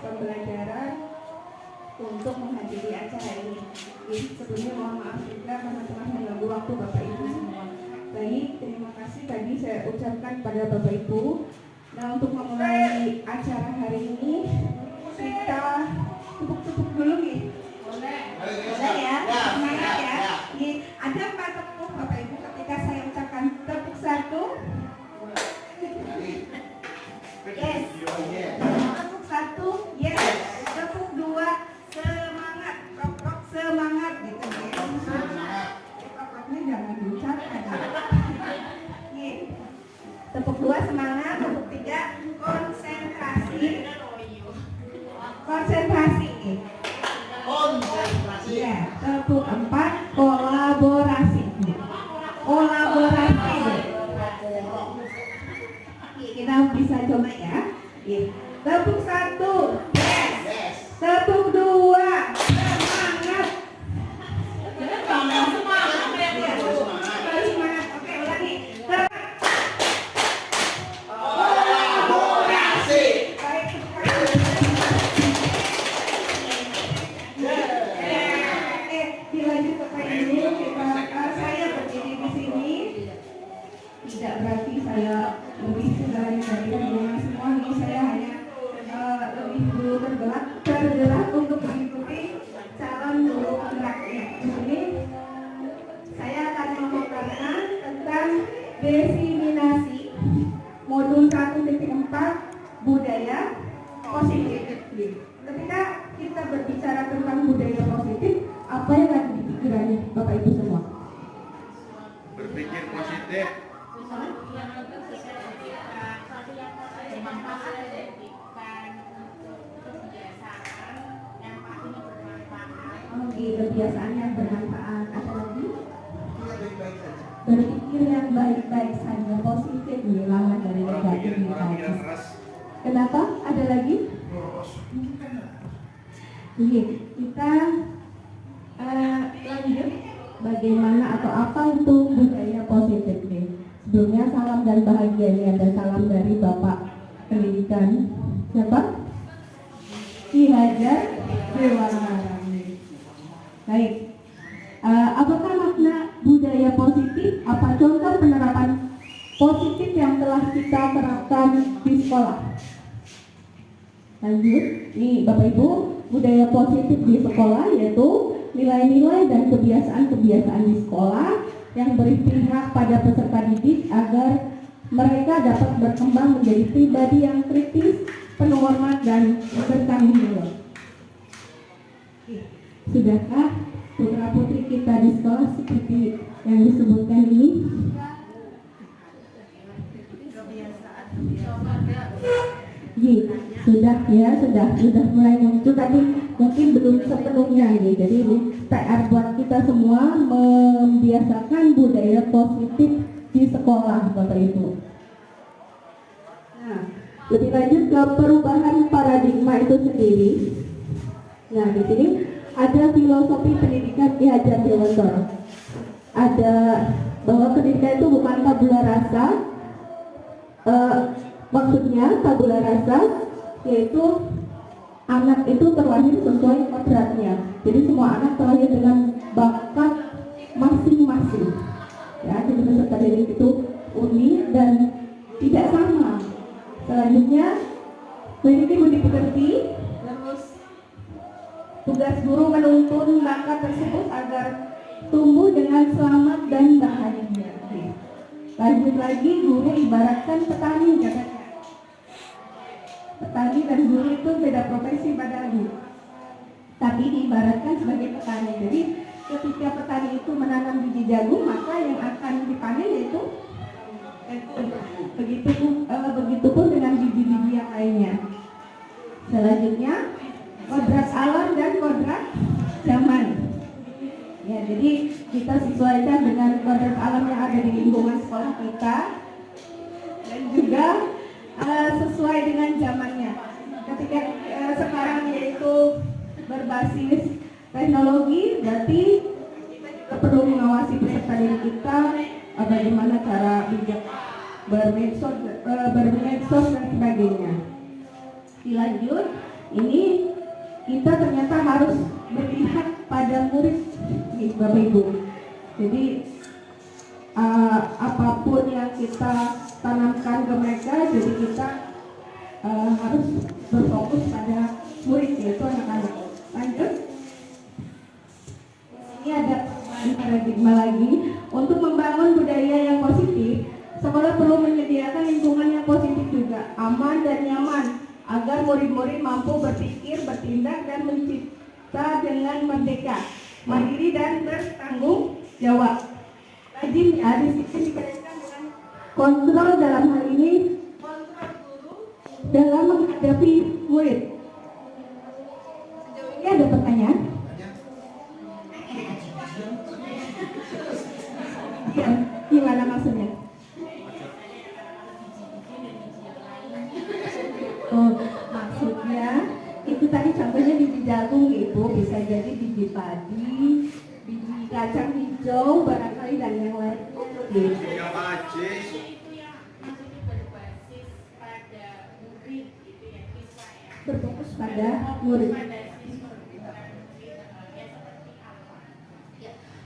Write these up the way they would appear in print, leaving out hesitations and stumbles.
pembelajaran untuk menghadiri acara ini. Jadi sebelumnya mohon maaf juga karena telah mengganggu waktu Bapak Ibu semua. Baik, terima kasih tadi saya ucapkan pada Bapak Ibu. Nah, untuk memulai acara hari ini kita tepuk-tepuk dulu nih. Boleh ya, semangat ya. Nih, ada 4 tepuk Bapak Ibu ketika saya ucapkan tepuk 1. Yes. Tepuk 1, yes. Tepuk 2, semangat. Rok semangat gitu ya. Roknya jangan diucapkan. Nih. Tepuk 2 semangat, tepuk 3 konsentrasi. Konsentrasi. Ya, tepuk 4 kolaborasi. Kolaborasi. Kita bisa coba ya. Tepuk 1, yes. Tepuk 2, semangat. Semangat. Oke, ulangi. Kolaborasi. Baik. Dilanjut Bapak Ibu. Saya berdiri di sini. Tidak berarti saya lebih dari teman-teman semua. Ini saya hanya lebih dulu tergerak untuk mengikuti calon guru penggeraknya. Ini saya akan memaparkan tentang diseminasi modul 1.4 budaya positif. Ketika kita berbicara tentang budaya positif, apa yang ada di pikiran Bapak Ibu semua? Berpikir positif. Kebiasaan yang bermanfaat. Apa lagi? Berpikir yang baik-baik saja, positif, lawan dari negatif. Kenapa? Ada lagi? Oke, kita lanjut. Bagaimana atau apa itu budaya positif nih? Sebelumnya salam dan bahagia, ini ada salam dari Bapak Pendidikan. Siapa? Ki Hajar Dewantara. Baik. Apakah makna budaya positif? Apa contoh penerapan positif yang telah kita terapkan di sekolah? Lanjut. Nih Bapak Ibu, budaya positif di sekolah yaitu nilai-nilai dan kebiasaan-kebiasaan di sekolah yang berpihak pada peserta didik agar mereka dapat berkembang menjadi pribadi yang kritis, penuh hormat dan bertanggung jawab. Sudahkah putra putri kita di sekolah seperti yang disebutkan ini? Sudah ya, sudah mulai muncul, tapi mungkin belum sepenuhnya nih. Jadi ini PR buat kita semua membiasakan budaya positif di sekolah, Bapak Ibu. Nah, lebih lanjut ke perubahan paradigma itu sendiri. Nah, di sini ada filosofi pendidikan Ki Hajar Dewantara. Ada bahwa pendidikan itu bukan tabula rasa. Maksudnya tabula rasa yaitu anak itu terlahir sesuai kodratnya. Jadi semua anak terlahir dengan bakat masing-masing. Ya, jadi peserta didik itu unik dan tidak sama. Selanjutnya memiliki budi pekerti. Terus tugas guru menuntun bakat tersebut agar tumbuh dengan selamat dan bahagia. Lanjut lagi, guru ibaratkan petani katanya. Petani dan guru itu beda profesi padahal, tapi diibaratkan sebagai petani. Jadi ketika petani itu menanam biji jagung, maka yang akan dipanen yaitu begitupun dengan biji-biji yang lainnya. Selanjutnya kodrat alam dan kodrat zaman. Ya, jadi kita sesuaikan dengan kodrat alam yang ada di lingkungan sekolah kita dan juga sesuai dengan zamannya. Ketika sekarang yaitu berbasis teknologi, berarti kita perlu mengawasi peserta didik kita bagaimana cara bijak bermedsos dan sebagainya. Dilanjut, Ini kita ternyata harus berpihak pada murid, nih, Bapak Ibu. Jadi apapun yang kita tanamkan ke mereka, jadi kita harus berfokus pada murid, yaitu anak-anak. Lanjut. Ini ada paradigma lagi. Untuk membangun budaya yang positif, sekolah perlu menyediakan lingkungan yang positif juga, aman dan nyaman, agar murid-murid mampu berpikir, bertindak, dan mencipta dengan merdeka, mandiri, dan bertanggung jawab. Rajinnya dikaitkan dengan kontrol, dalam hal ini kontrol guru dalam menghadapi murid. Sejauh ini ada pertanyaan? Ya, gimana maksudnya? Oh, maksudnya itu tadi contohnya biji jagung, Ibu, bisa jadi biji padi, biji kacang hijau, barangkali dan yang lain. Ya Majis. Berfokus pada murid.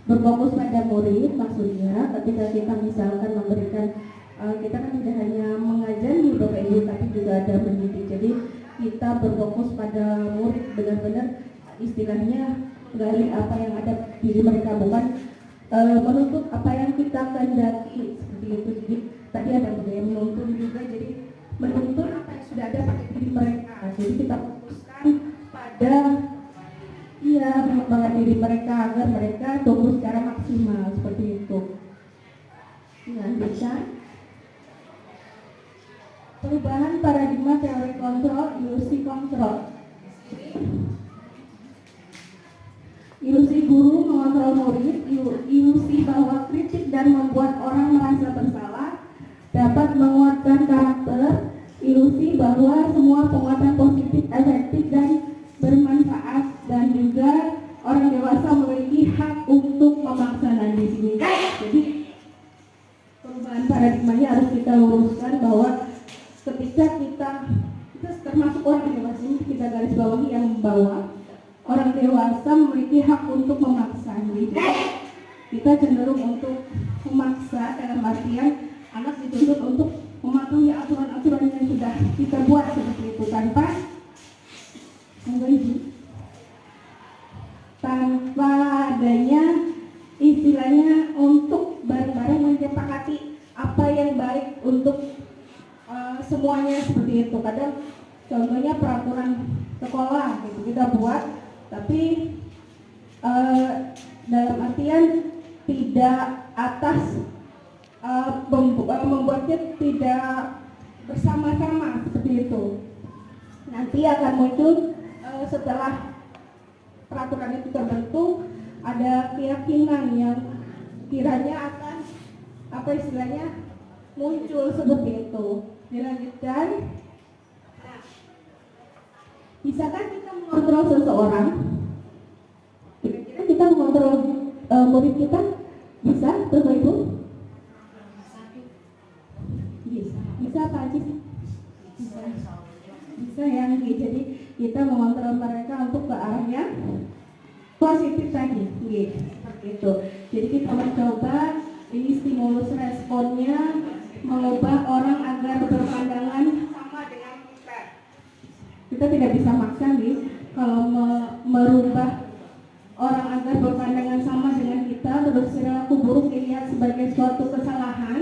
Berfokus pada murid maksudnya ketika kita misalkan memberikan, kita kan tidak hanya mengajari Bapak Ibu, tapi juga ada mendidik. Jadi kita berfokus pada murid, benar-benar istilahnya gali apa yang ada di diri mereka, bukan menuntut apa yang kita kehendaki, seperti itu. Jadi tadi ada budaya menuntun juga, jadi menuntun apa yang sudah ada pada diri mereka. Jadi kita fokuskan pada mengembangkan diri mereka agar mereka tumbuh secara maksimal, seperti itu. Lanjutkan. Perubahan paradigma teori kontrol, ilusi kontrol. Ilusi guru mengontrol murid, ilusi bahwa kritik dan membuat orang merasa bersalah dapat menguatkan karakter, ilusi bahwa semua penguatan positif efektif dan bermanfaat, dan juga orang dewasa memiliki hak untuk memaksa. Di sini jadi perubahan paradigmanya harus kita luruskan, bahwa ketika kita termasuk orang dewasa, ini kita garis bawahi yang bawah, orang dewasa memiliki hak untuk memaksa. Jadi kita cenderung untuk memaksa, dalam artian anak dituntut untuk mematuhi aturan-aturan yang sudah kita buat, seperti itu, tanpa adanya istilahnya untuk bareng-bareng menyepakati apa yang baik untuk semuanya, seperti itu. Kadang contohnya peraturan sekolah gitu kita buat, tapi dalam artian tidak atas membuatnya tidak bersama-sama, seperti itu. Nanti akan muncul setelah peraturan itu terbentuk, ada keyakinan yang kiranya akan muncul, seperti itu. Dilanjutkan. Nah, bisakah kita mengontrol seseorang? Kira-kira kita mengontrol murid kita? Bisa, Bapak Ibu? Bisa Pak Haji? Bisa ya. Jadi kita mengontrol mereka untuk ke arah yang positif tadi, seperti itu. Jadi kita mencoba ini stimulus responnya, mengubah orang agar berpandangan sama dengan kita. Kita tidak bisa maksa nih, kalau merubah orang agar berpandangan sama dengan kita, terus perilaku buruk dilihat sebagai suatu kesalahan.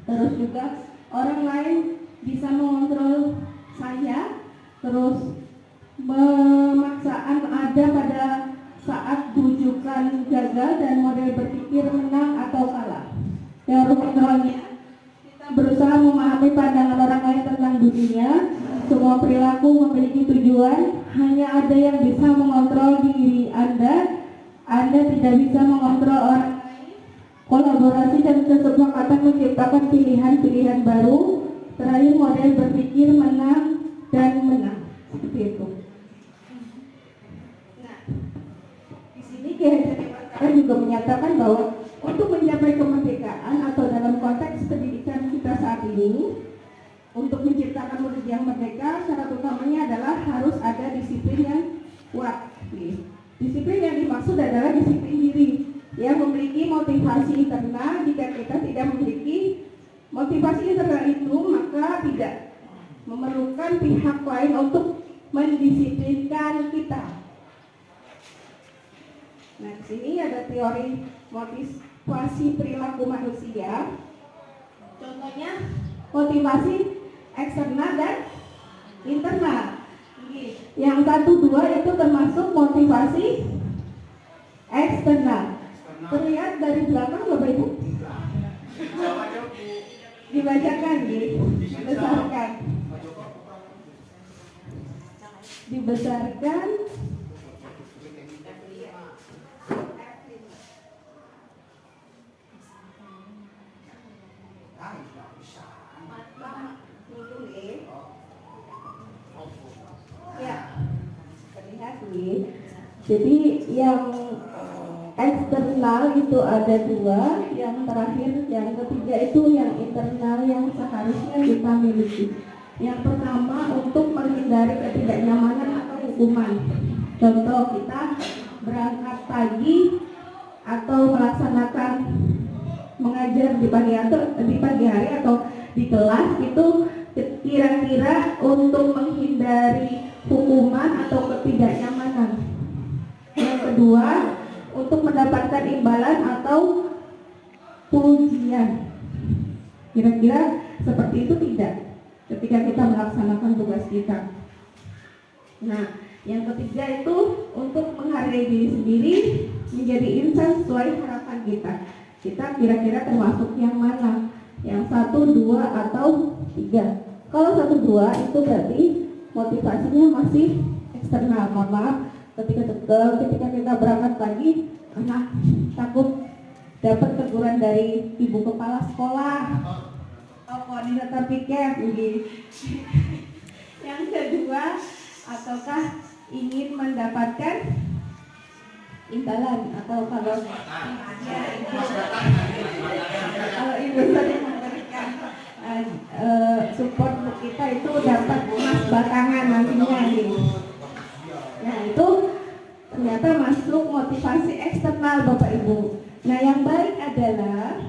Terus juga orang lain bisa mengontrol saya, terus pemaksaan ada pada saat bujukan gagal dan model berpikir menang atau kalah. Teori kontrolnya, kita berusaha memahami pandangan orang lain tentang dunia. Semua perilaku memiliki tujuan, hanya ada yang bisa mengontrol diri Anda. Anda tidak bisa mengontrol orang lain. Kolaborasi dan kesepakatan menciptakan pilihan-pilihan baru. Terakhir, model berpikir menang dan menang, seperti itu. Nah, di sini Ki juga menyatakan bahwa untuk mencapai kemerdekaan atau dalam konteks pendidikan kita saat ini, untuk menciptakan murid yang merdeka, syarat utamanya adalah kuat. Disiplin yang dimaksud adalah disiplin diri yang memiliki motivasi internal. Jika kita tidak memiliki motivasi internal itu, maka tidak memerlukan pihak lain untuk mendisiplinkan kita. Nah, di sini ada teori motivasi perilaku manusia. Contohnya motivasi eksternal dan internal. Yang 1, 2 itu termasuk motivasi eksternal. Terlihat dari belakang Bapak Ibu? Dibacakan, dibesarkan. Dibesarkan. Ya, terlihat nih. Jadi yang eksternal itu ada 2, yang terakhir, yang ketiga itu yang internal yang seharusnya kita miliki. Yang pertama untuk menghindari ketidaknyamanan atau hukuman. Contoh, kita berangkat pagi atau melaksanakan mengajar di pagi hari atau di kelas itu kira-kira untuk menghindari hukuman atau ketidaknyamanan. Yang kedua, untuk mendapatkan imbalan atau pujian. Kira-kira seperti itu tidak ketika kita melaksanakan tugas kita. Nah, yang ketiga itu untuk menghargai diri sendiri, menjadi insan sesuai harapan kita. Kita kira-kira termasuk yang mana? Yang 1, 2 atau 3. Kalau 1, 2 itu berarti motivasinya masih eksternal. Mohon maaf, ketika kita berangkat pagi, anak takut dapat teguran dari ibu kepala sekolah atau koordinator piket. Yang kedua, ataukah ingin mendapatkan imbalan, atau kalau ibu sering memberikan support untuk kita itu dapat emas batangan nantinya gitu. Nah, itu ternyata masuk motivasi eksternal Bapak Ibu. Nah, yang baik adalah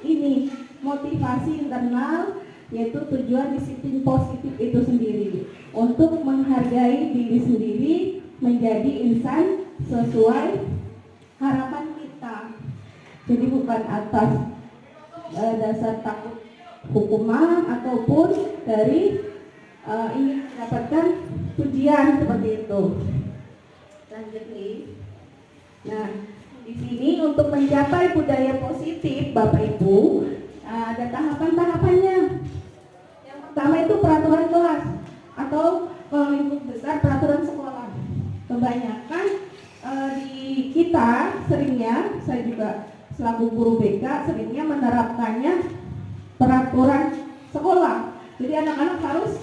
ini motivasi internal, yaitu tujuan disiplin positif itu sendiri untuk menghargai diri sendiri, menjadi insan sesuai harapan kita. Jadi bukan atas dasar takut hukuman ataupun dari ingin mendapatkan pujian seperti itu. Lanjut nih. Nah, di sini untuk mencapai budaya positif Bapak Ibu ada tahapan-tahapannya. Yang pertama itu peraturan kelas atau kalau lingkup besar peraturan sekolah. Kebanyakan di kita seringnya, saya juga selaku guru BK seringnya menerapkannya peraturan sekolah. Jadi anak-anak harus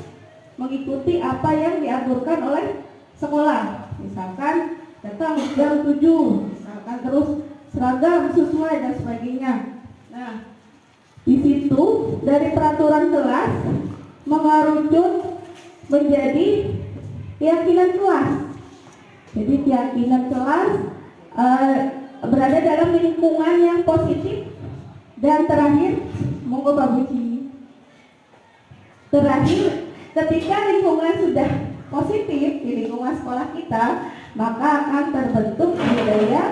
mengikuti apa yang diaturkan oleh sekolah. Misalkan datang jam 7, misalkan terus seragam sesuai dan sebagainya. Nah, di situ dari peraturan kelas mengerucut menjadi keyakinan kelas. Jadi keyakinan kelas berada dalam lingkungan yang positif. Dan terakhir, monggo Pak Buci. Terakhir, ketika lingkungan sudah positif di lingkungan sekolah kita, maka akan terbentuk budaya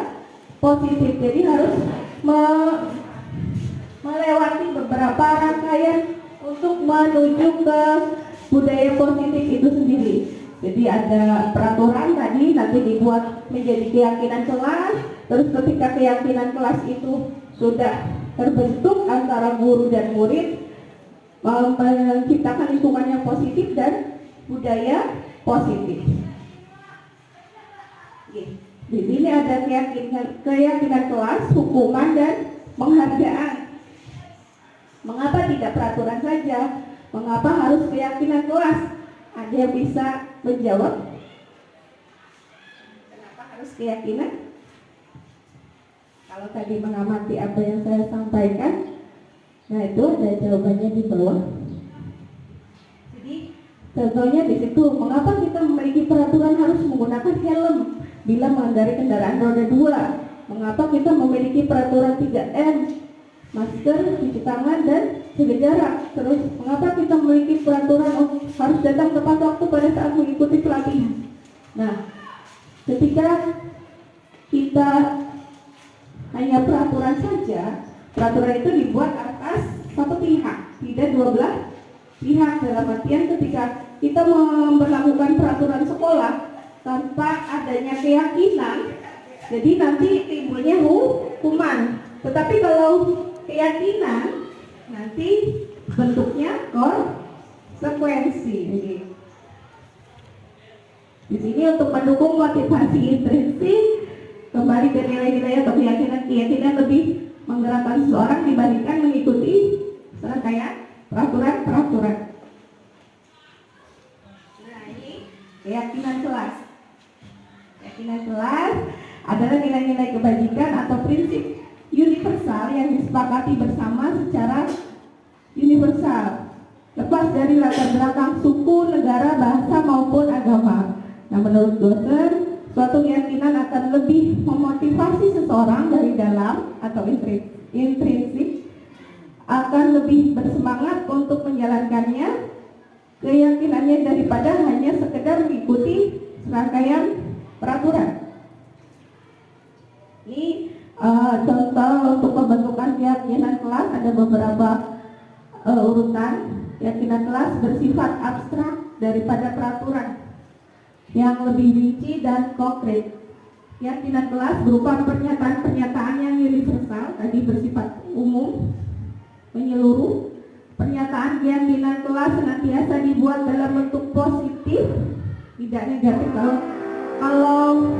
positif. Jadi harus melewati beberapa rangkaian untuk menuju ke budaya positif itu sendiri. Jadi ada peraturan tadi nanti dibuat menjadi keyakinan kelas. Terus ketika keyakinan kelas itu sudah terbentuk antara guru dan murid, menciptakan lingkungan yang positif dan budaya positif. Di sini ada keyakinan kelas, hukuman dan penghargaan. Mengapa tidak peraturan saja? Mengapa harus keyakinan kelas? Ada yang bisa menjawab? Kenapa harus keyakinan? Kalau tadi mengamati apa yang saya sampaikan, nah itu ada jawabannya di bawah. Jadi Contohnya di situ, mengapa kita memiliki peraturan harus menggunakan helm bila mengendarai kendaraan roda 2? Mengapa kita memiliki peraturan 3M, masker, cuci tangan, dan jaga jarak? Terus, mengapa kita memiliki peraturan harus datang tepat waktu pada saat mengikuti pelatihan? Nah, ketika kita hanya peraturan saja, peraturan itu dibuat atas satu pihak, tidak dua belah pihak. Dalam artian ketika kita memperlakukan peraturan sekolah tanpa adanya keyakinan, jadi nanti timbulnya hukuman. Tetapi kalau keyakinan, nanti bentuknya konsekuensi. Di sini untuk mendukung motivasi intrinsik, kembali ke nilai-nilai atau keyakinan lebih menggerakkan seseorang dibandingkan mengikuti serangkaian peraturan. Nah, ini keyakinan kelas. Keyakinan kelas adalah nilai-nilai kebajikan atau prinsip universal yang disepakati bersama secara universal, lepas dari latar belakang suku, negara, bahasa maupun agama. Nah, menurut dosen, suatu keyakinan akan lebih memotivasi seseorang dari dalam atau intrinsik, akan lebih bersemangat untuk menjalankannya keyakinannya daripada hanya sekedar mengikuti serangkaian peraturan. Ini contoh untuk pembentukan keyakinan kelas, ada beberapa urutan. Keyakinan kelas bersifat abstrak daripada peraturan yang lebih rinci dan konkret. Keyakinan kelas berupa pernyataan-pernyataan yang universal, tadi bersifat umum, menyeluruh. Pernyataan keyakinan kelas senantiasa dibuat dalam bentuk positif, tidak negatif. Kalau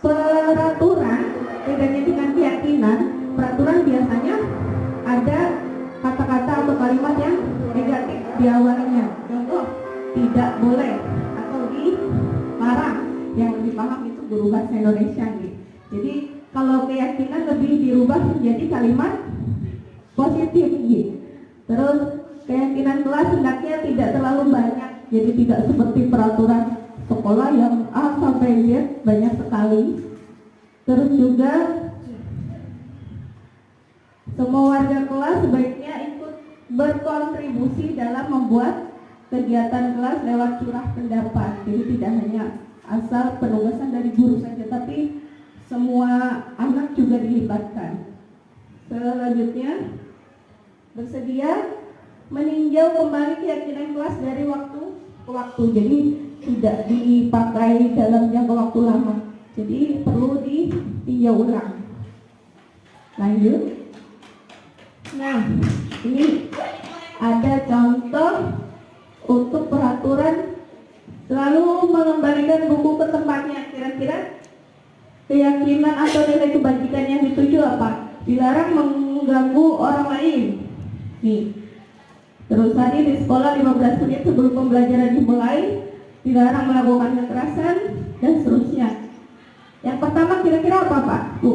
peraturan, bedanya dengan keyakinan, peraturan biasanya ada kata-kata atau kalimat yang negatif di awalnya. Contoh, tidak boleh atau dilarang. Yang lebih paham itu guru bahasa Indonesia gitu. Jadi kalau keyakinan lebih dirubah menjadi kalimat positif gitu. Terus keyakinan kelas hendaknya tidak terlalu banyak, jadi tidak seperti peraturan sekolah yang A sampai Z banyak sekali. Terus juga semua warga kelas sebaiknya ikut berkontribusi dalam membuat kegiatan kelas lewat curah pendapat. Jadi tidak hanya asal penugasan dari guru saja, tapi semua anak juga dilibatkan. Selanjutnya, bersedia meninjau kembali keyakinan kelas dari waktu ke waktu. Jadi tidak dipakai dalam jangka waktu lama. Jadi perlu ditinjau ulang. Lanjut. Nah, ini ada contoh untuk peraturan selalu mengembalikan buku ke tempatnya. Kira-kira keyakinan atau nilai kebajikan yang dituju apa? Dilarang mengganggu orang lain. Nih. Terus tadi di sekolah 15 menit sebelum pembelajaran dimulai, dilarang melakukan kekerasan dan seterusnya. Yang pertama kira-kira apa Pak? Bu?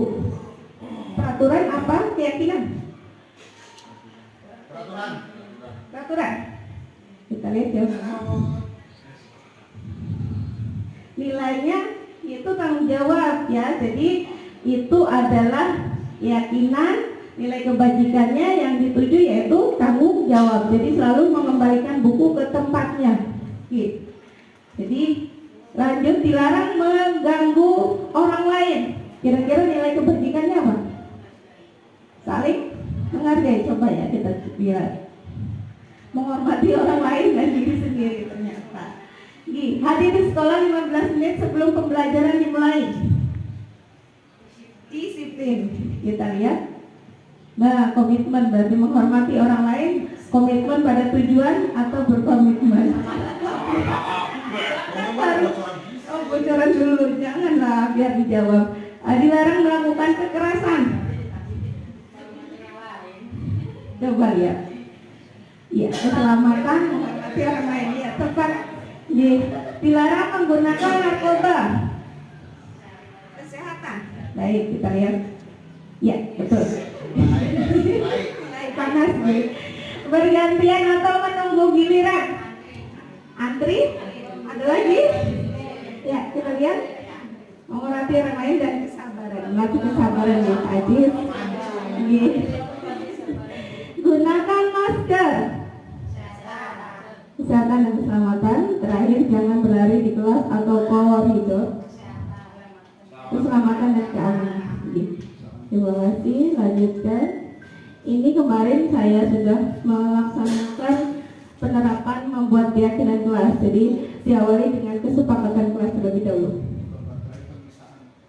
Peraturan apa? Keyakinan? Peraturan. Kita lihat ya. Nilainya itu tanggung jawab ya. Jadi itu adalah keyakinan, nilai kebajikannya yang dituju yaitu tanggung jawab. Jadi selalu mengembalikan buku ke tempatnya. Gitu. Jadi lanjut, dilarang mengganggu orang lain. Kira-kira nilai kebajikannya apa? Saling menghargai. Coba ya kita lihat. Menghormati orang lain dan diri sendiri ternyata. Hadir di sekolah 15 menit sebelum pembelajaran dimulai. Disiplin. Kita lihat. Nah, komitmen berarti menghormati orang lain. Komitmen pada tujuan atau berkomitmen. Bocoran dulu, janganlah, biar dijawab. Dilarang melakukan kekerasan. Coba lihat. Ya, keselamatan menghormati orang lain. Ya, tepat. Dilarang menggunakan narkoba. Kesehatan. Baik, kita lihat. Ya, betul. Naik panas. Bergantian atau menunggu giliran. Putri? Ada lagi? Ya, kita lihat. Menghormati orang lain dan kesabaran. Melatih kesabaran ya, Ajis. Gunakan masker. Kesehatan dan keselamatan. Terakhir, jangan berlari di kelas atau koridor. Keselamatan dan keamanan. Terima kasih. Lanjutkan. Ini kemarin saya sudah melaksanakan penerapan membuat keyakinan kelas. Jadi diawali dengan kesepakatan kelas terlebih dahulu.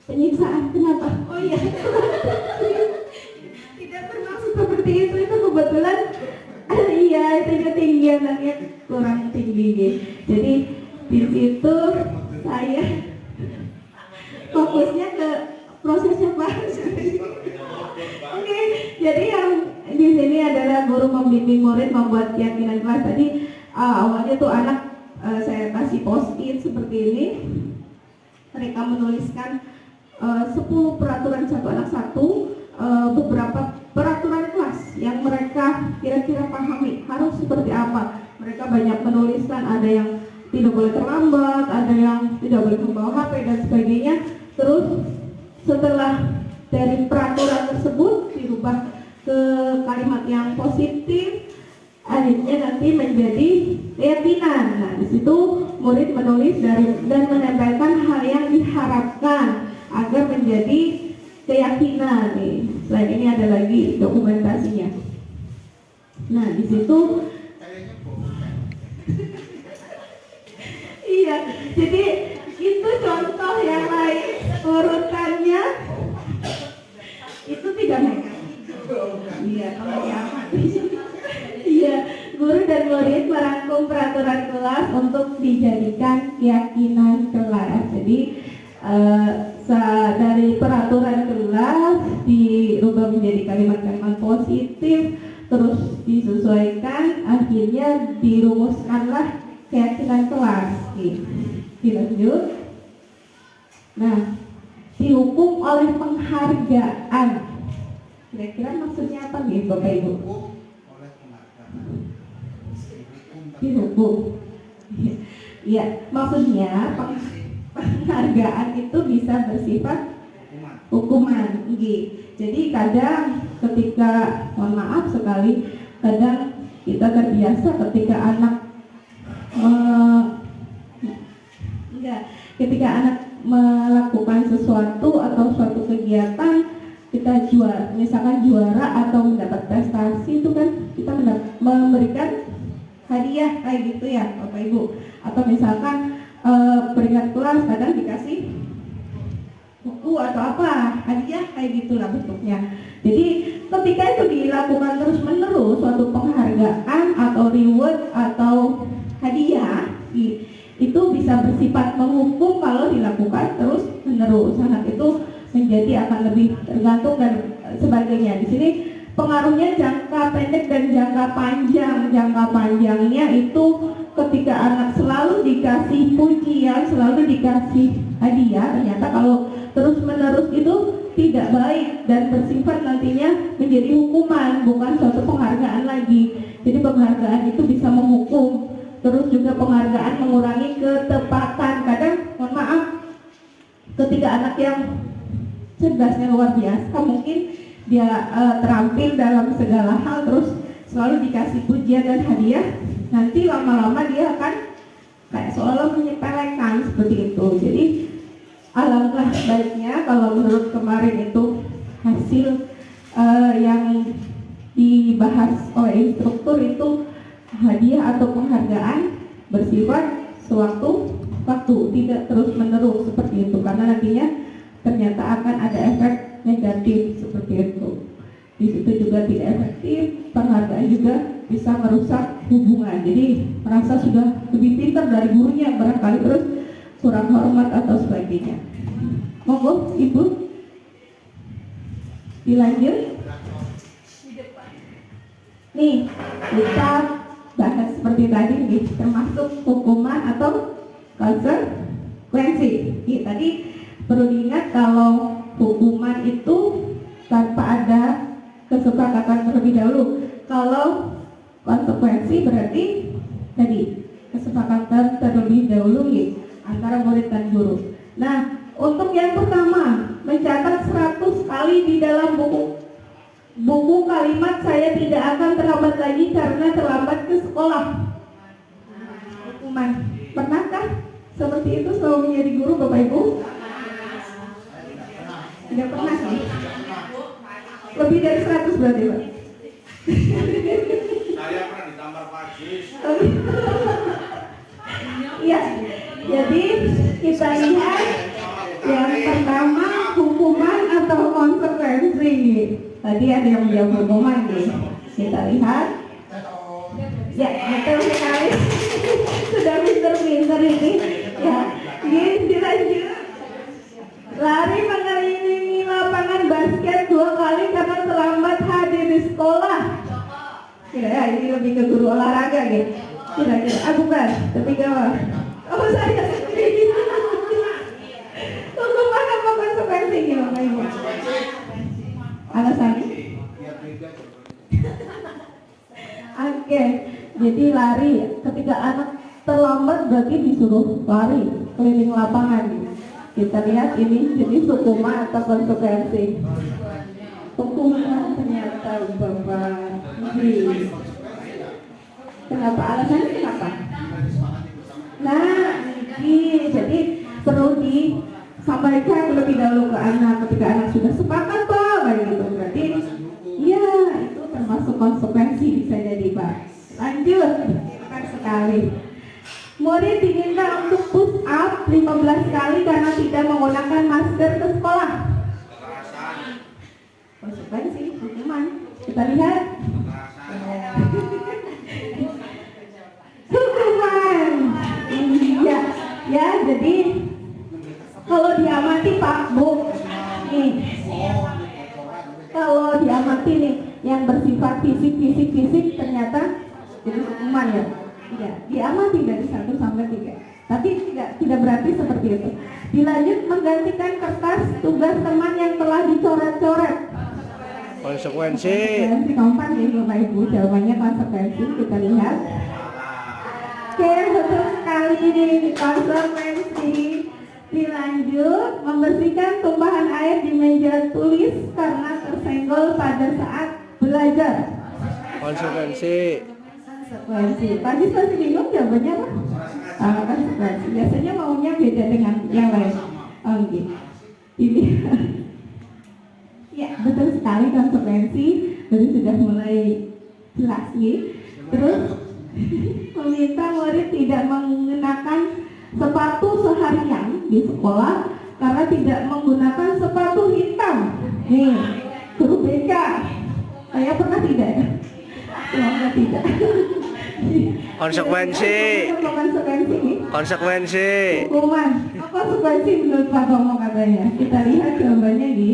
Penyiksaan, kenapa? Oh iya. Tidak bermaksud seperti itu kebetulan. Iya, itu tinggi anaknya kurang tinggi. Jadi di situ saya fokusnya ke prosesnya Pak. Oke, jadi yang di sini adalah guru membimbing murid membuat keyakinan kelas. Tadi awalnya tuh anak saya kasih post-it seperti ini. Mereka menuliskan 10 peraturan satu anak satu, beberapa peraturan kelas yang mereka kira-kira pahami harus seperti apa. Mereka banyak menuliskan, ada yang tidak boleh terlambat, ada yang tidak boleh membawa HP dan sebagainya. Terus setelah dari peraturan tersebut dirubah ke kalimat yang positif, akhirnya nanti menjadi keyakinan. Nah, di situ murid menulis dan menempelkan hal yang diharapkan agar menjadi keyakinan. Nih, selain ini ada lagi dokumentasinya. Nah, di situ iya, jadi itu contoh yang lain urutannya itu tidak negatif. Iya, kalau diamat. Iya, guru dan murid merangkum peraturan kelas untuk dijadikan keyakinan kelas. Jadi dari peraturan kelas dirubah menjadi kalimat-kalimat positif, terus disesuaikan, akhirnya dirumuskanlah keyakinan kelas. Dilanjut. Nah, dihukum oleh penghargaan. Kira-kira maksudnya apa nih Bapak Ibu? Oleh penghargaan. Dihukum. Iya, maksudnya penghargaan itu bisa bersifat hukuman. Jadi kadang ketika, mohon maaf sekali, kadang kita terbiasa ketika anak ketika anak melakukan sesuatu atau suatu kegiatan, kita misalkan juara atau mendapat prestasi, itu kan kita memberikan hadiah kayak gitu ya Bapak Ibu. Atau misalkan peringkat kelas kadang dikasih buku atau apa, hadiah kayak gitulah bentuknya. Jadi ketika itu dilakukan terus menerus, suatu penghargaan atau reward atau hadiah itu bisa bersifat menghukum kalau dilakukan terus menerus. Anak itu menjadi akan lebih tergantung dan sebagainya. Di sini pengaruhnya jangka pendek dan jangka panjang. Jangka panjangnya itu ketika anak selalu dikasih pujian, selalu dikasih hadiah, ternyata kalau terus menerus itu tidak baik dan bersifat nantinya menjadi hukuman, bukan suatu penghargaan lagi. Jadi penghargaan itu bisa menghukum. Terus juga penghargaan mengurangi ketepatan. Kadang, mohon maaf, ketika anak yang cerdasnya luar biasa, mungkin dia terampil dalam segala hal, terus selalu dikasih pujian dan hadiah, nanti lama-lama dia akan kayak seolah menyepelekan seperti itu. Jadi alangkah baiknya kalau menurut kemarin itu hasil yang dibahas oleh instruktur itu hadiah atau penghargaan bersifat sewaktu-waktu, tidak terus-menerus seperti itu, karena nantinya ternyata akan ada efek negatif seperti itu. Di situ juga tidak efektif, penghargaan juga bisa merusak hubungan. Jadi merasa sudah lebih pintar dari gurunya, barangkali terus kurang hormat atau sebagainya. Monggo Ibu dilanjut. Nih, kita bahas seperti tadi nih, termasuk hukuman atau konsekuensi. Tadi perlu diingat kalau hukuman itu tanpa ada kesepakatan terlebih dahulu. Kalau konsekuensi berarti tadi kesepakatan kesepakatan terlebih dahulu ya, antara murid dan guru. Nah, untuk yang pertama, mencatat 100 kali di dalam buku kalimat saya tidak akan terlambat lagi karena terlambat ke sekolah. Hukuman. Pernahkah seperti itu selalu menjadi guru Bapak Ibu? Tidak pernah sih. Lebih dari 100 berarti Pak. Saya pernah ditampar Pak Jis. Iya. Jadi kita lihat yang pertama hukuman atau konsekuensi. Tadi ada yang menjawab hukuman nih. Kita lihat. Ya, betul sekali. Sudah pinter-pinter ini. Ya, ini dilanjut. Lari mengelilingi lapangan basket 2 kali karena terlambat hadir di sekolah. Ya, ini lebih ke guru olahraga gitu. Kira-kira, bukan, tapi gawat. Oh, saya sendiri. Hukuman apa konsekuensinya Bapak Ibu? Alasannya? Oke, jadi lari. Ketika anak terlambat berarti disuruh lari keliling lapangan. Kita lihat ini jadi hukuman atau konsekuensi. Hukuman ternyata Bapak. Kenapa? Alasannya kenapa? Nah, ini jadi perlu disampaikan lebih dahulu ke anak ketika anak sudah sepakat Pak, kayak gitu. Berarti ya itu termasuk konsekuensi bisa jadi Pak. Lanjut, keren sekali. Murid diminta untuk push up 15 kali karena tidak menggunakan masker ke sekolah. Konsekuensi hukuman. Kita lihat. Hukuman. Iya, ya jadi kalau diamati Pak Bu, nih, kalau diamati nih yang bersifat fisik ternyata jadi hukuman ya. Ya, diamati dari 1 sampai 3. Tapi tidak berarti seperti itu. Dilanjut menggantikan kertas tugas teman yang telah dicoret-coret. Konsekuensi. Konsekuensi keempat nih Bapak Ibu, jawabannya konsekuensi. Kita lihat. Oke, betul sekali nih konsekuensi. Dilanjut membersihkan tumpahan air di meja tulis karena tersenggol pada saat belajar. Konsekuensi. Konsekuensi. Pasti bingung jawabannya apa? Konsekuensi. Biasanya maunya beda dengan yang lain. Oh gitu. Ini. Ya, betul sekali konsekuensi. Jadi sudah mulai jelas nih. Terus meminta murid tidak mengenakan sepatu seharian di sekolah karena tidak menggunakan sepatu hitam. Nih, guru BK. Saya pernah tidak ya? Semoga tidak. Konsekuensi. Konsekuensi. Hukuman. Apa konsekuensi menurut Pak Tomo katanya? Kita lihat jawabannya di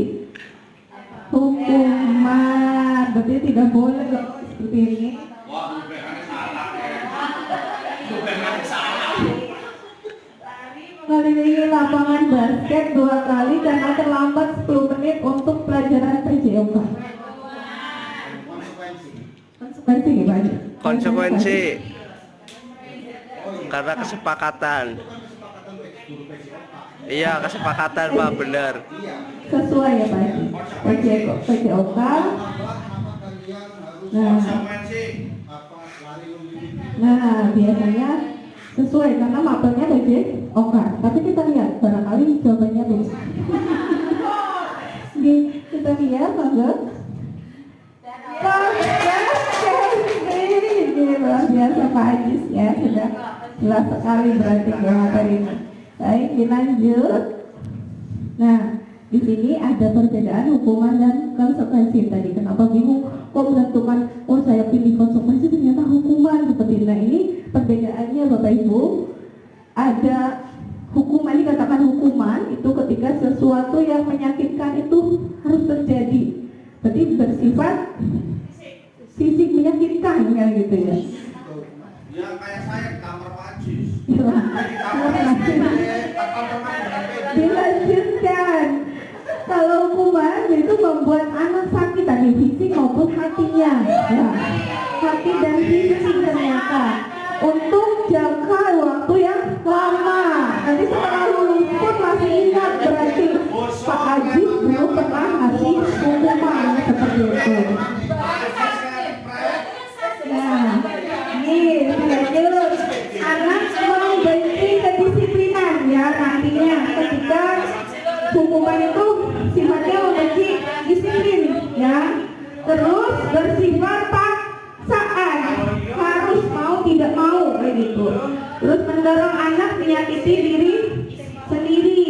hukuman. Berarti tidak boleh seperti ini. Wah, UPH-nya salah. UPH-nya salah. Mengelilingi lapangan basket 2 kali karena terlambat 10 menit untuk pelajaran PJOK. Konsekuensi gimana? Konsekuensi. Karena kesepakatan. Iya, kesepakatan Pak, benar. Sesuai ya Pak. PJOK. Nah, biasanya sesuai karena mapelnya PJOK. Tapi kita lihat barangkali jawabannya beda. Kita lihat mangga. Luar biasa Pak Ajis ya, sudah jelas sekali berarti materi ini. Baik, dilanjut. Nah, di sini ada perbedaan hukuman dan konsekuensi tadi. Kenapa bingung? Kok menentukan? Oh, saya pilih konsekuensi ternyata hukuman seperti ini. Nah, ini perbedaannya Bapak Ibu. Ada hukuman, dikatakan hukuman itu ketika sesuatu yang menyakitkan itu harus terjadi. Berarti bersifat fisik menyakitkan kan gitu ya. Ya kayak saya ditampar Pak Jis. Dilanjutkan. Kalau hukuman itu membuat anak sakit tadi fisik maupun hatinya. Ya. Hati dan fisik ternyata. Untuk jangka mendorong anak menyakiti diri sendiri.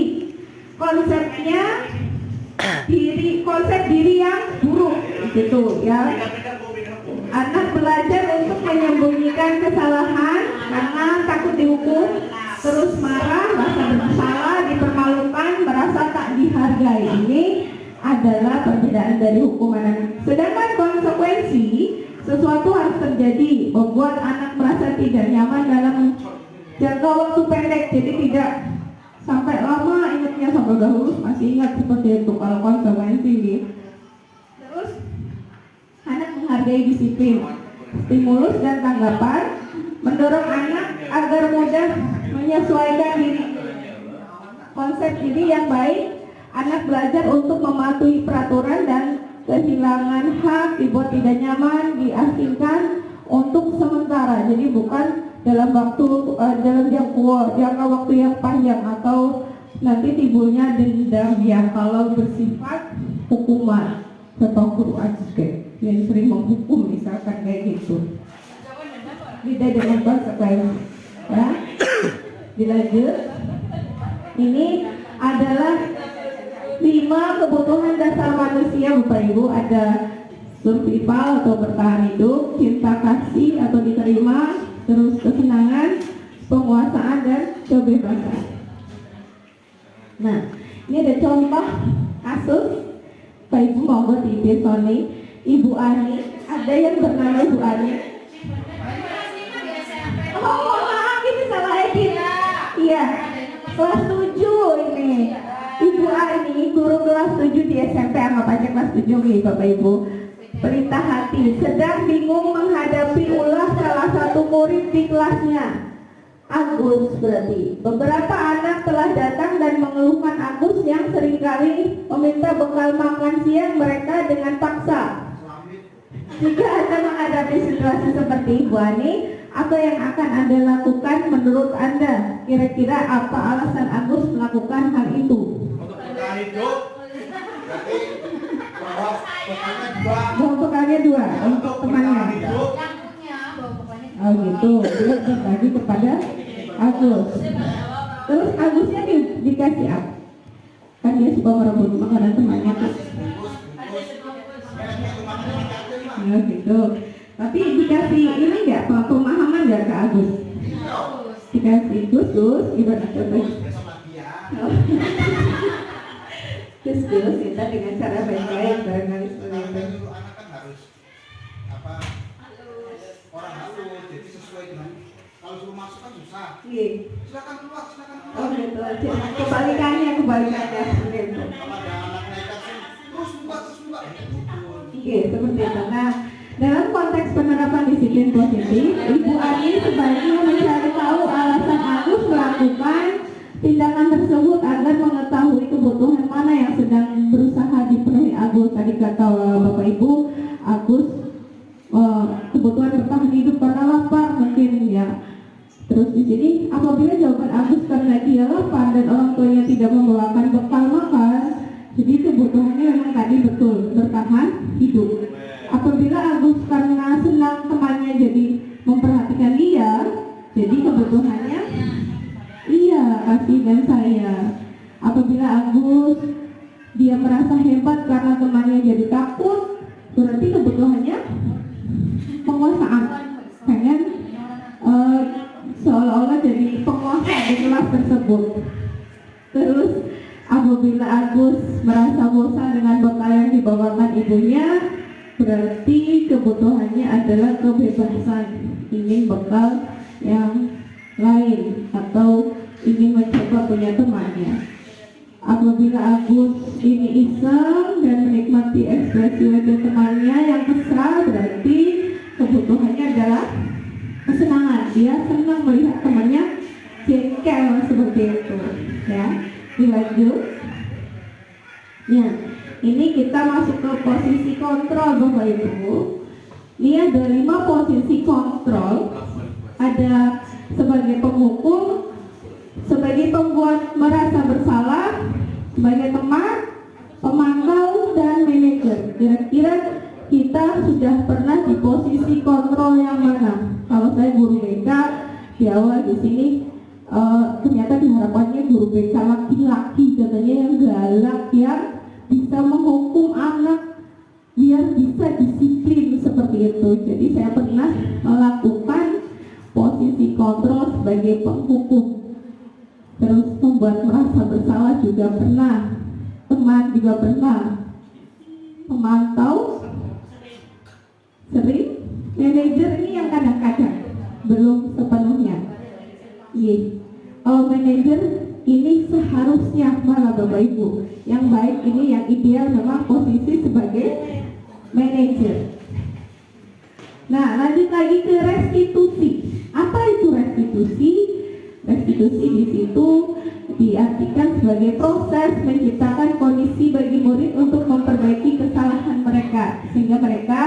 Konsep diri yang buruk gitu ya. Anak belajar untuk menyembunyikan kesalahan karena takut dihukum, terus marah, merasa bersalah, dipermalukan, merasa tak dihargai. Ini adalah perbedaan dari hukuman. Sedangkan konsekuensi, sesuatu harus terjadi, membuat anak merasa tidak nyaman dalam jangka waktu pendek, jadi tidak sampai lama ingatnya, sampai udah lulus masih ingat, seperti itu kalau konsekuensi gitu. Terus anak menghargai disiplin, stimulus dan tanggapan, mendorong anak agar mudah menyesuaikan diri. Konsep diri yang baik, anak belajar untuk mematuhi peraturan dan kehilangan hak, dibuat tidak nyaman, diasingkan untuk sementara. Jadi bukan dalam jangka waktu yang panjang atau nanti timbulnya dendam ya kalau bersifat hukuman atau guru ajuke yang sering menghukum misalkan kayak gitu. Beda dengan konsekuensi ya. Dilanjut. Ini adalah 5 kebutuhan dasar manusia Bapak Ibu. Ada survival atau bertahan hidup, cinta kasih atau diterima, terus kesenangan, penguasaan dan kebebasan. Nah, ini ada contoh kasus. Pak Ibu monggo dipilih. Ibu Ani, ada yang bernama Ibu Ani. Oh maaf, ini salah edit. Iya, kelas 7 ini. Ibu Ani, guru kelas 7 di SMP, anggap aja kelas 7 nih Bapak Ibu. Perintah hati, sedang bingung menghadapi ulah salah satu murid di kelasnya. Agus berarti. Beberapa anak telah datang dan mengeluhkan Agus yang seringkali meminta bekal makan siang mereka dengan paksa. Jika Anda menghadapi situasi seperti Ibu Ani, apa yang akan Anda lakukan menurut Anda? Kira-kira apa alasan Agus melakukan hal itu? Untuk bertahan hidup, berarti bahwa bekalnya 2 untuk temannya. Oh gitu, dia bagi kepada Agus. Terus Agusnya dikasih apa? Kan dia suka merebut makanan temannya tuh. Ya gitu. Tapi dikasih ini nggak, pemahaman nggak ke Agus? Dikasih Gus, gimana coba? Gus, kita dengan cara baik-baik barangkali seperti itu. anak kan harus orang halus, jadi sesuai dengan kalau suruh masuk kan susah. Iya. Silakan keluar. Oh gitu aja. Kebalikannya seperti itu. Kalau ada anak nekat sih, terus buka. Iya, seperti itu. Nah, dalam konteks penerapan disiplin positif, Ibu Ani sebaiknya mencari tahu alasan Agus melakukan tindakan tersebut agar mengetahui kebutuhan mana yang sedang berusaha dipenuhi Agus. Tadi kata Bapak Ibu, Agus kebutuhan bertahan hidup karena lapar mungkin ya. Terus di sini apabila jawaban Agus karena dia lapar dan orang tuanya tidak membawakan bekal makan, jadi kebutuhannya memang tadi betul bertahan hidup. Apabila Agus karena senang temannya jadi memperhatikan dia, jadi kebutuhannya iya kasih dan sayang. Apabila Agus dia merasa hebat karena temannya jadi takut, berarti kebutuhannya penguasaan, pengen seolah-olah jadi penguasa di kelas tersebut. Terus apabila Agus merasa bosan dengan bekal yang dibawakan ibunya, berarti kebutuhannya adalah kebebasan, ingin bekal yang lain atau ingin mencoba punya temannya. Apabila Agus ini iseng dan menikmati ekspresi wajah temannya yang mesra, berarti kebutuhannya adalah kesenangan. Dia senang melihat temannya jengkel seperti itu. Ya, dilanjut. Ya, ini kita masuk ke posisi kontrol Bapak Ibu. Ini ada 5 posisi kontrol. Ada sebagai penghukum, sebagai pembuat merasa bersalah, sebagai teman, pemantau, dan manajer. Kira-kira kita sudah pernah di posisi kontrol yang mana? Kalau saya guru BK di awal di sini ternyata diharapkannya guru BK laki-laki katanya yang galak, yang bisa menghukum anak biar bisa disiplin seperti itu. Jadi saya pernah melakukan posisi kontrol sebagai penghukum, terus membuat merasa bersalah juga pernah, teman juga pernah, memantau sering, manajer ini yang kadang-kadang belum sepenuhnya. Kalau manajer ini seharusnya malah Bapak Ibu yang baik ini, yang ideal memang posisi sebagai manajer. Nah, lanjut lagi ke restitusi. Apa itu restitusi? Restitusi di situ diartikan sebagai proses menciptakan kondisi bagi murid untuk memperbaiki kesalahan mereka sehingga mereka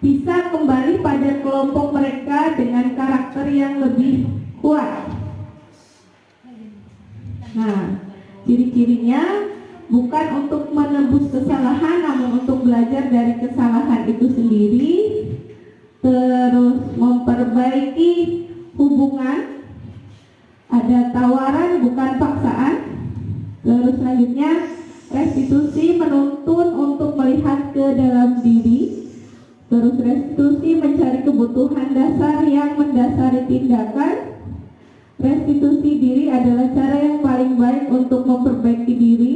bisa kembali pada kelompok mereka dengan karakter yang lebih kuat. Nah, ciri-cirinya bukan untuk menebus kesalahan, namun untuk belajar dari kesalahan itu sendiri, terus memperbaiki hubungan, ada tawaran bukan paksaan. Terus selanjutnya restitusi menuntun untuk melihat ke dalam diri. Terus restitusi mencari kebutuhan dasar yang mendasari tindakan. Restitusi diri adalah cara yang paling baik untuk memperbaiki diri.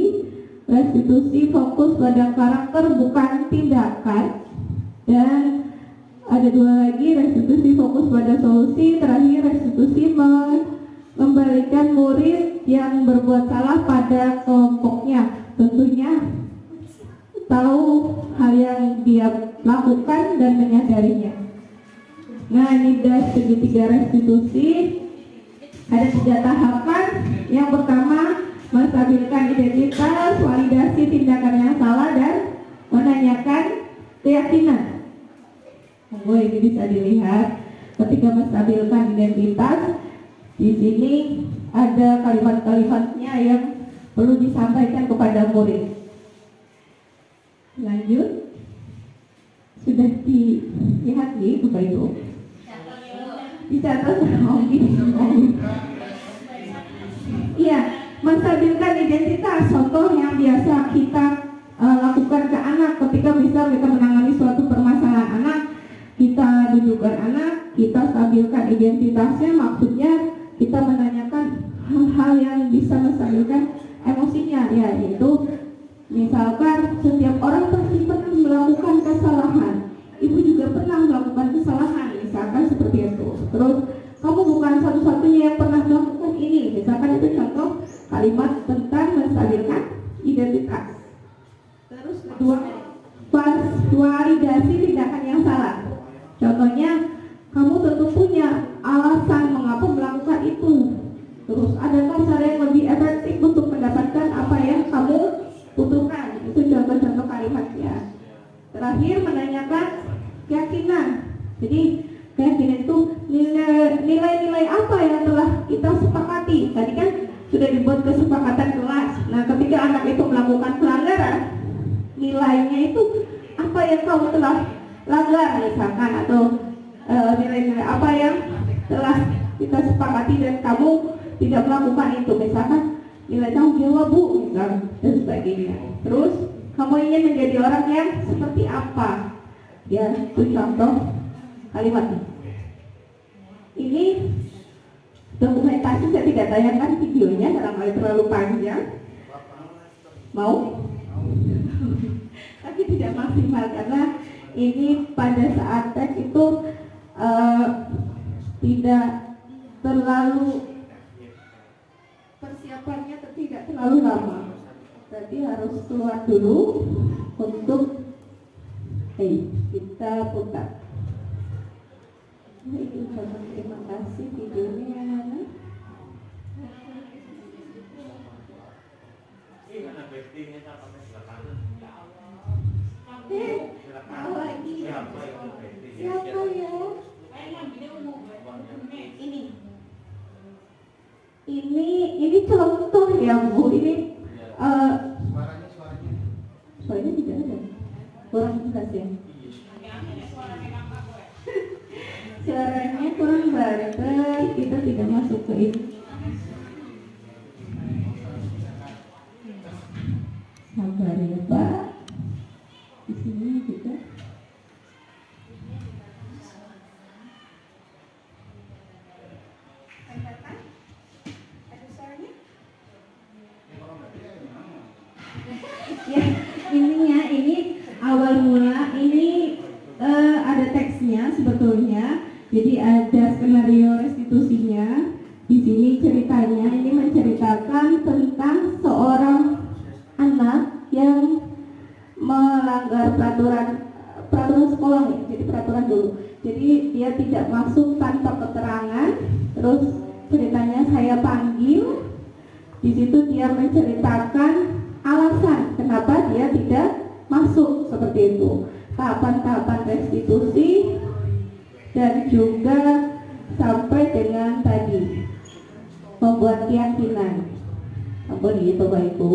Restitusi fokus pada karakter bukan tindakan. Dan ada dua lagi, restitusi fokus pada solusi. Terakhir, restitusi mengembalikan murid yang berbuat salah pada kelompoknya. Tentunya tahu hal yang dia lakukan dan menyadarinya. Nah, ini dari segitiga restitusi ada 3 tahapan. Yang pertama, menstabilkan identitas, validasi tindakan yang salah, dan menanyakan keyakinan. Ini bisa dilihat ketika menstabilkan identitas. Di sini ada kalimat-kalimatnya yang perlu disampaikan kepada murid. Lanjut, sudah dilihat nih Bapak Ibu. Dicatat. Iya, menstabilkan identitas. Contoh yang biasa kita lakukan ke anak ketika misal kita menangani suatu permasalahan anak, kita dudukkan anak, kita stabilkan identitasnya, maksudnya kita menanyakan hal-hal yang bisa menstabilkan emosinya, yaitu misalkan setiap orang pasti pernah melakukan kesalahan. Ibu juga pernah melakukan kesalahan, misalkan seperti itu. Terus kamu bukan satu-satunya yang pernah melakukan ini, misalkan itu contoh kalimat tentang menstabilkan identitas. Terus kedua, validasi tindakan yang salah. Contohnya, kamu tentu punya alasan mengapa melakukan itu. Terus adakah cara yang lebih efektif untuk mendapatkan apa yang kamu butuhkan? Itu contoh-contoh kalimatnya. Terakhir, menanyakan keyakinan. Jadi keyakinan itu nilai-nilai apa yang telah kita sepakati. Tadi kan sudah dibuat kesepakatan kelas. Nah, ketika anak itu melakukan pelanggaran, nilainya itu apa yang kamu telah langgar misalkan, atau nilai-nilai apa yang telah kita sepakati dan kamu tidak melakukan itu, misalkan nilai tanggung jawab Bu, misalkan, dan sebagainya. Terus kamu ingin menjadi orang yang seperti apa? Ya, itu contoh kalimatnya. Ini dokumentasi, saya tidak tayangkan videonya karena terlalu panjang. Mau? Tapi tidak maksimal karena ini pada saat tes itu tidak terlalu, persiapannya tidak terlalu lama. Berarti harus keluar dulu untuk kita putar. Terima kasih, videonya yang mana? Lagi siapa ya? Ini contoh ya Bu. Ini suaranya tidak ada, kurang jelas ya. Suaranya kurang banter, kita tidak masuk ke ini. Ya, intinya ini awal mula ini ada teksnya sebetulnya. Jadi ada skenario restitusinya. Di sini ceritanya ini menceritakan tentang seorang anak yang melanggar peraturan sekolah ya. Jadi peraturan dulu. Jadi dia tidak masuk tanpa keterangan. Terus ceritanya saya panggil. Di situ dia menceritakan alasan kenapa dia tidak masuk seperti itu. Tahapan-tahapan restitusi dan juga sampai dengan tadi membuat keyakinan. Ampun itu Bapak Ibu.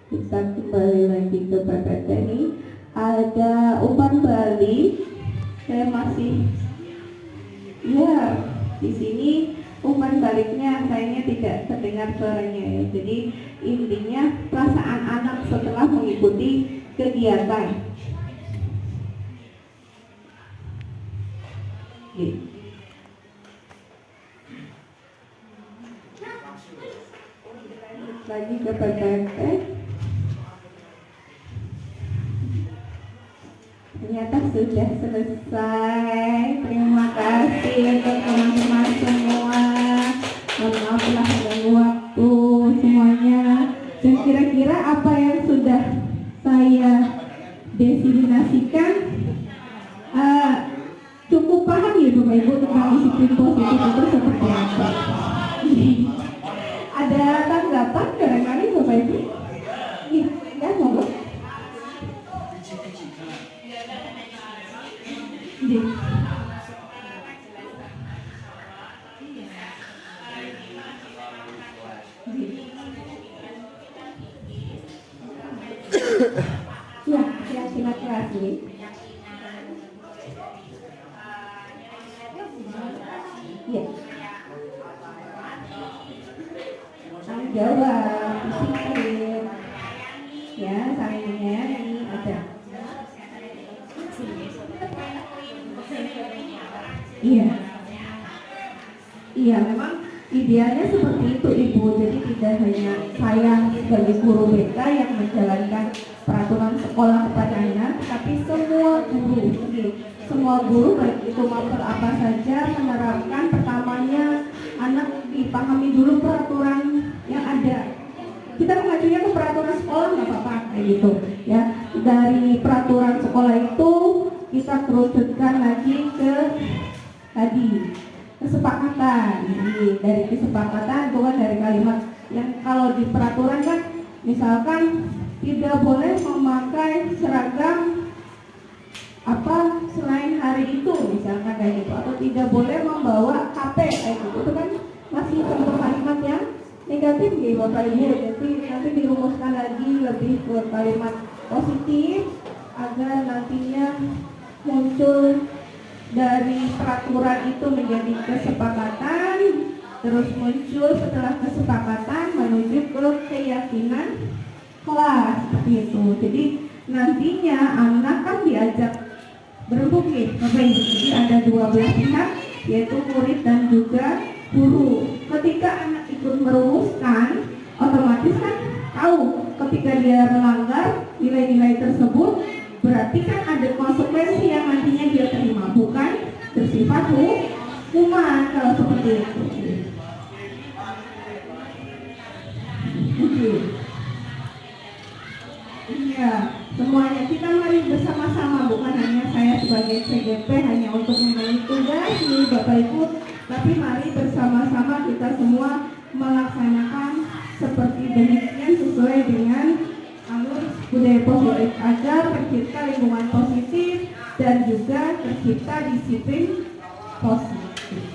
Kita kembali lagi ke PPT ini. Ada umpan balik. Saya masih di sini umpan baliknya kayaknya tidak terdengar suaranya ya. Jadi intinya perasaan anak setelah mengikuti kegiatan. Lagi ke PPT. Ternyata sudah selesai. Terima kasih untuk teman-teman semua. Mohon maaf telah mengganggu waktu semuanya. Dan kira-kira apa yang sudah saya definisikan cukup paham ya Bapak Ibu tentang disiplin positif itu seperti apa? Ada tanggapan barangkali Bapak Ibu? Ya, monggo. Ya, terima kasih. Ya. Tanggung jawab, disiplin. Ya, saingannya ini ada. Iya, memang idealnya seperti itu Ibu. Jadi tidak hanya saya sebagai guru BK yang menjalankan peraturan sekolah kepada anak, tapi semua guru baik itu maupun apa saja menerapkan pertamanya anak dipahami dulu peraturan yang ada. Kita mengajunya ke peraturan sekolah nggak apa-apa kayak gitu ya. Dari peraturan sekolah itu kita kerucutkan lagi ke tadi kesepakatan. Jadi dari kesepakatan itu kan dari kalimat yang kalau di peraturan kan misalkan tidak boleh memakai seragam apa selain hari itu misalkan kayak gitu, atau tidak boleh membawa HP kayak gitu. Itu kan masih contoh kalimat yang negatif ya Bapak Ibu. Jadi nanti dirumuskan lagi lebih ke kalimat positif agar nantinya muncul dari peraturan itu menjadi kesepakatan, terus muncul setelah kesepakatan menuju ke keyakinan kelas seperti itu. Jadi nantinya anak kan diajak berembuk nih Bapak Ibu. Jadi ada dua belah pihak yaitu murid dan juga guru. Ketika anak ikut merumuskan, otomatis kan tahu ketika dia melanggar nilai-nilai tersebut, berarti kan ada konsekuensi yang nantinya dia terima, bukan bersifat hukuman kalau seperti itu. Iya, semuanya kita mari bersama-sama, bukan hanya saya sebagai CGP hanya untuk memberi tugas nih Bapak Ibu, tapi mari bersama-sama kita semua melaksanakan seperti demikian sesuai dengan alur budaya positif agar tercipta lingkungan positif dan juga tercipta disiplin positif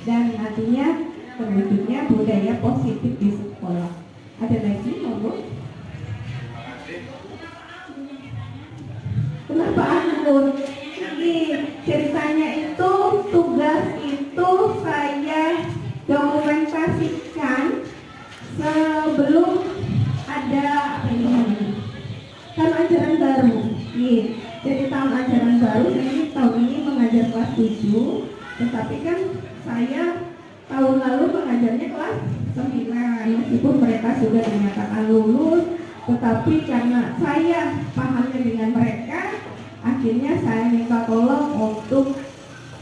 dan nantinya terwujudnya budaya positif di sekolah. Ada lagi monggo? Kenapa anggun? Ini ceritanya itu tugas itu saya dokumentasikan sebelum ada tahun ajaran baru. Jadi tahun ajaran baru ini tahun ini mengajar kelas 7, tetapi kan saya tahun lalu mengajarnya kelas 9, meskipun mereka sudah dinyatakan lulus, tetapi karena saya pahamnya dengan mereka, akhirnya saya minta tolong untuk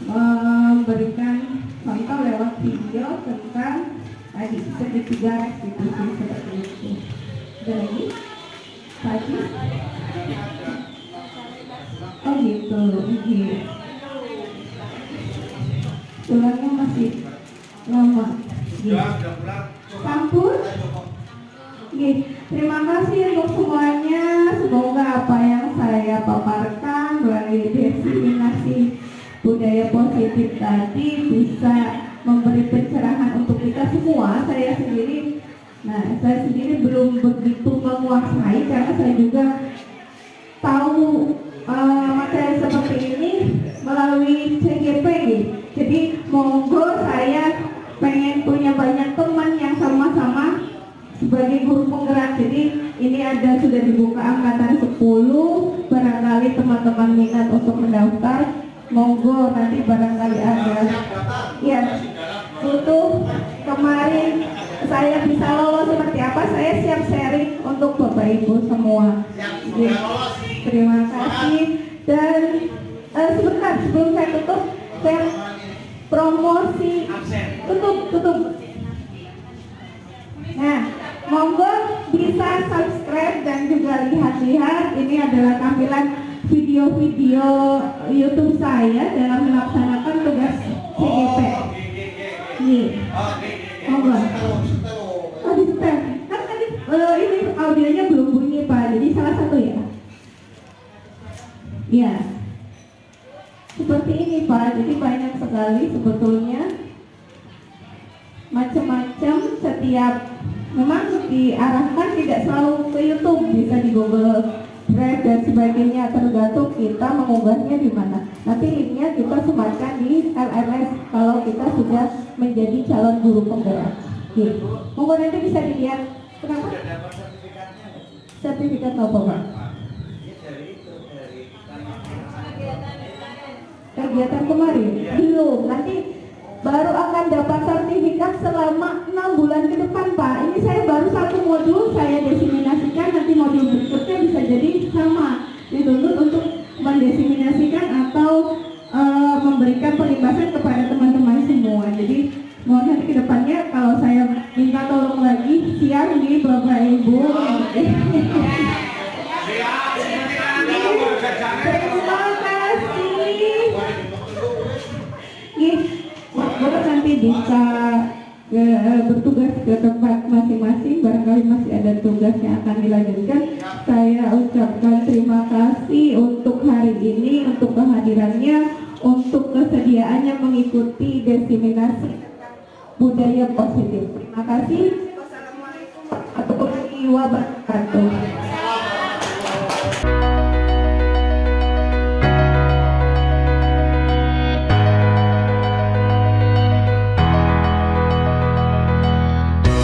memberikan contoh lewat video tentang tadi segitiga restitusi seperti itu. Ada lagi? Lagi? Oh gitu, iya. Tulangnya masih lama. Sampun? Terima kasih untuk semuanya. Semoga apa yang saya paparkan melalui diseminasi budaya positif tadi bisa memberi pencerahan untuk kita semua. Saya sendiri belum begitu menguasai karena saya juga tahu materi seperti ini melalui CGP. Jadi monggo, saya pengen punya banyak teman yang sama-sama sebagai guru penggerak. Jadi ini sudah dibuka angkatan 10, barangkali teman-teman minat untuk mendaftar, monggo nanti barangkali ada. Ya, untuk kemarin saya bisa lolos seperti apa, saya siap sharing untuk Bapak Ibu semua. Ya, terima kasih. Dan sebentar sebelum saya tutup, saya promosi tutup. Nah, monggo bisa subscribe dan juga lihat-lihat. Ini adalah tampilan video-video YouTube saya dalam melaksanakan tugas CGP. Nih, monggo. Di setel. Kan tadi ini audionya belum bunyi Pak. Jadi salah satu ya. Ya. Seperti ini Pak. Jadi banyak sekali sebetulnya macam-macam. Setiap memang diarahkan tidak selalu ke YouTube, bisa di Google Drive dan sebagainya, tergantung kita mengunggahnya di mana. Nanti linknya kita sematkan di LMS kalau kita sudah menjadi calon guru penggerak. Gitu. Monggo nanti bisa dilihat. Kenapa? Sertifikat apa Pak? Kegiatan kemarin? Belum. Nanti baru akan dapat sertifikat selama 6 bulan ke depan Pak. Ini saya baru satu modul saya desiminasikan, nanti modul berikutnya bisa jadi sama, dituntut untuk mendesiminasikan atau memberikan pelimbasan kepada teman-teman semua. Jadi mohon nanti ke depannya kalau saya minta tolong lagi siang di Bapak Ibu. Terima kasih. Baru nanti bisa bertugas ke tempat masing-masing, barangkali masih ada tugas yang akan dilanjutkan. Saya ucapkan terima kasih untuk hari ini, untuk kehadirannya, untuk kesediaannya mengikuti desiminasi budaya positif. Terima kasih. Wassalamualaikum warahmatullahi wabarakatuh.